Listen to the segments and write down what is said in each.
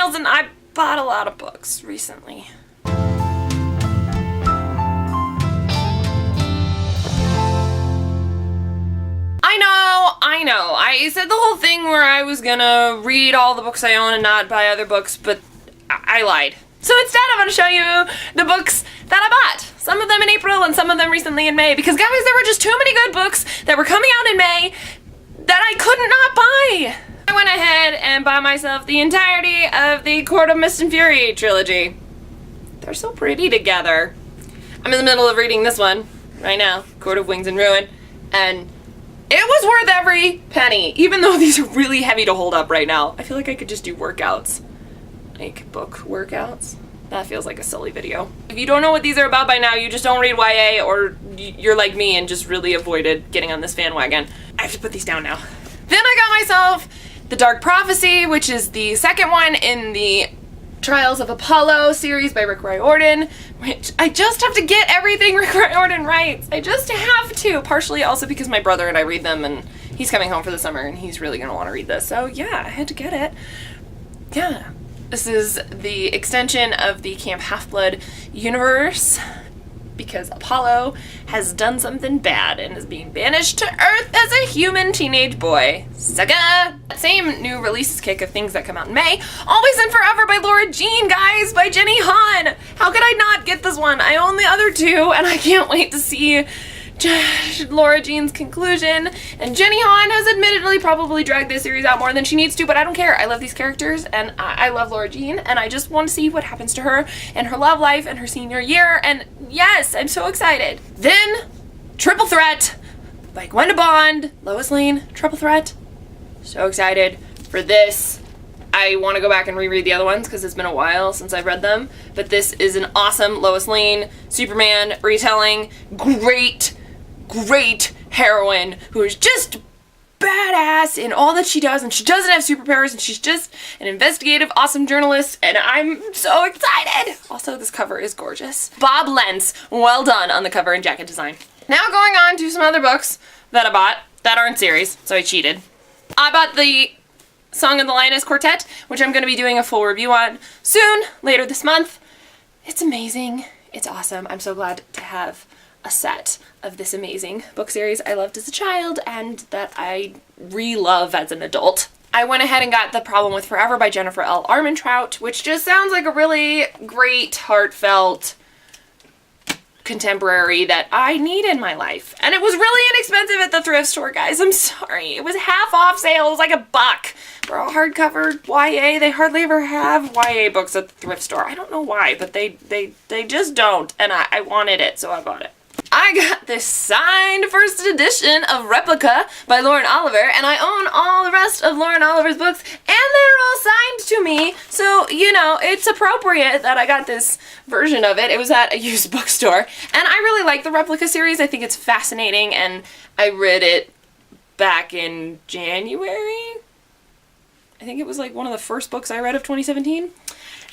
nails and I bought a lot of books recently. I know. I said the whole thing where I was gonna read all the books I own and not buy other books, but I lied. So instead I'm gonna show you the books that I bought. Some of them in April and some of them recently in May, because guys, there were just too many good books that were coming out in May that I could not buy. I went ahead and bought myself the entirety of the Chordoma Trilogy trilogy. They're so pretty together. I'm in the middle of reading this one right now, Court of Wings and Ruin, and it was worth every penny, even though these are really heavy to hold up right now. I feel like I could just do workouts, like book workouts. That feels like a silly video. If you don't know what these are about by now, you just don't read YA, or you're like me and just really avoided getting on this fan wagon. I have to put these down now. Then I got myself The Dark Prophecy, which is the second one in the Trials of Apollo series by Rick Riordan, which I just have to get everything Rick Riordan writes. I just have to, partially also because my brother and I read them and he's coming home for the summer and he's really gonna want to read this. So yeah, I had to get it. Yeah. This is the extension of the Camp Half-Blood universe, because Apollo has done something bad and is being banished to Earth as a human teenage boy. Sucka! Same new releases kick of things that come out in May. Always and Forever by Laura Jean, guys, by Jenny Han. How could I not get this one? I own the other two, and I can't wait to see Laura Jean's conclusion. And Jenny Han has admittedly probably dragged this series out more than she needs to, but I don't care. I love these characters, and I love Laura Jean, and I just want to see what happens to her and her love life and her senior year, and yes, I'm so excited. Then, Triple Threat by Gwenda Bond, Lois Lane, Triple Threat. So excited for this. I want to go back and reread the other ones because it's been a while since I've read them, but this is an awesome Lois Lane Superman retelling. Great heroine who is just badass in all that she does, and she doesn't have superpowers, and she's just an investigative, awesome journalist, and I'm so excited! Also, this cover is gorgeous. Bob Lentz, well done on the cover and jacket design. Now going on to some other books that I bought that aren't series, so I cheated. I bought the Song of the Lioness Quartet, which I'm going to be doing a full review on soon, later this month. It's amazing. It's awesome. I'm so glad to have a set of this amazing book series I loved as a child and that I re-love as an adult. I went ahead and got The Problem with Forever by Jennifer L. Armentrout, which just sounds like a really great, heartfelt contemporary that I need in my life. And it was really inexpensive at the thrift store, guys. I'm sorry. It was half off sale. It was like $1 for a hardcover YA. They hardly ever have YA books at the thrift store. I don't know why, but they just don't. And I wanted it, so I bought it. I got this signed first edition of Replica by Lauren Oliver, and I own all the rest of Lauren Oliver's books, and they're all signed to me, so, you know, it's appropriate that I got this version of it. It was at a used bookstore, and I really like the Replica series. I think it's fascinating, and I read it back in January. I think it was like one of the first books I read of 2017.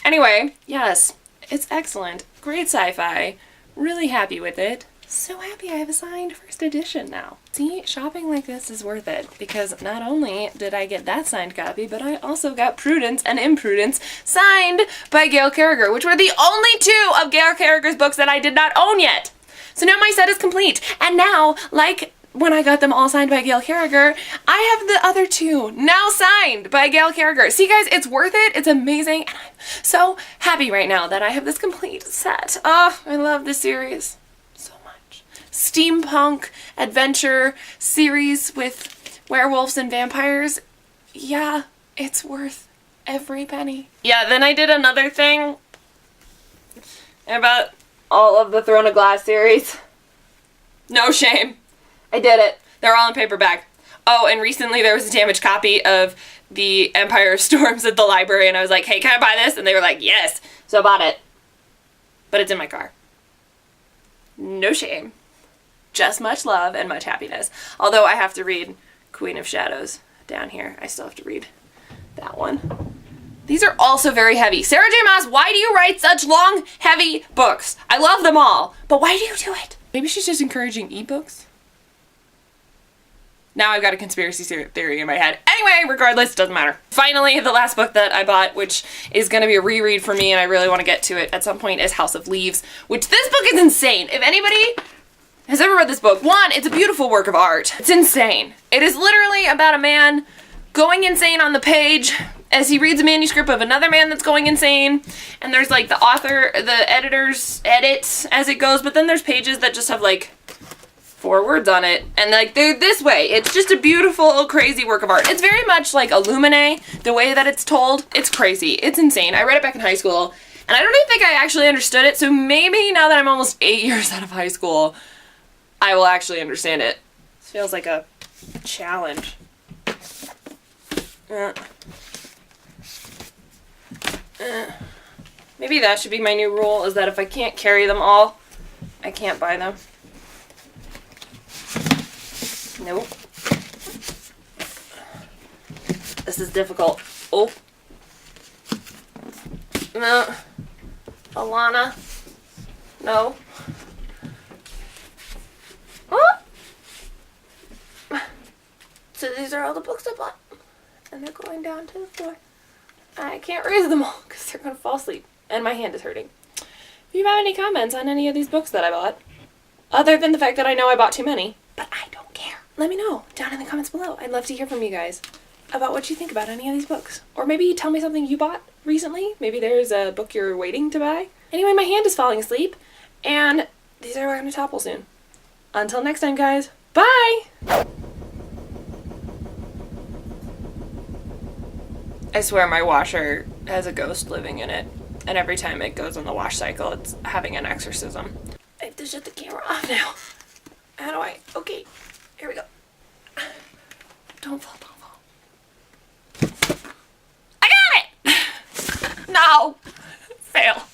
Anyway, yes, it's excellent. Great sci-fi. Really happy with it. So happy I have a signed first edition now. See, shopping like this is worth it, because not only did I get that signed copy, but I also got Prudence and Imprudence signed by Gail Carriger, which were the only two of Gail Carriger's books that I did not own yet. So now my set is complete, and now, like when I got them all signed by Gail Carriger, I have the other two now signed by Gail Carriger. See guys, it's worth it, it's amazing, and I'm so happy right now that I have this complete set. Oh, I love this series so much. Steampunk adventure series with werewolves and vampires. Yeah, it's worth every penny. Yeah, then I did another thing about all of the Throne of Glass series. No shame. I did it. They're all in paperback. Oh, and recently there was a damaged copy of The Empire of Storms at the library, and I was like, hey, can I buy this? And they were like, yes. So I bought it. But it's in my car. No shame. Just much love and much happiness. Although I have to read Queen of Shadows down here. I still have to read that one. These are also very heavy. Sarah J. Maas, why do you write such long, heavy books? I love them all, but why do you do it? Maybe she's just encouraging ebooks? Now I've got a conspiracy theory in my head. Anyway, regardless, doesn't matter. Finally, the last book that I bought, which is going to be a reread for me and I really want to get to it at some point, is House of Leaves, which this book is insane. If anybody has ever read this book, one, it's a beautiful work of art. It's insane. It is literally about a man going insane on the page as he reads a manuscript of another man that's going insane, and there's like the author, the editor's edits as it goes, but then there's pages that just have like 4 words on it, and like they're this way. It's just a beautiful, crazy work of art. It's very much like Illuminae, the way that it's told. It's crazy. It's insane. I read it back in high school, and I don't even think I actually understood it, so maybe now that I'm almost 8 years out of high school, I will actually understand it. This feels like a challenge. Maybe that should be my new rule, is that if I can't carry them all, I can't buy them. Nope. This is difficult. Oh. No. Alanna. No. Oh. So these are all the books I bought. And they're going down to the floor. I can't raise them all because they're going to fall asleep. And my hand is hurting. If you have any comments on any of these books that I bought, other than the fact that I know I bought too many, but I don't care, let me know down in the comments below. I'd love to hear from you guys about what you think about any of these books. Or maybe tell me something you bought recently. Maybe there's a book you're waiting to buy. Anyway, my hand is falling asleep, and these are going to topple soon. Until next time, guys. Bye! I swear my washer has a ghost living in it, and every time it goes on the wash cycle, it's having an exorcism. I have to shut the camera off now. How do I? Okay, here we go. Don't fall, don't fall. I got it! No! Fail.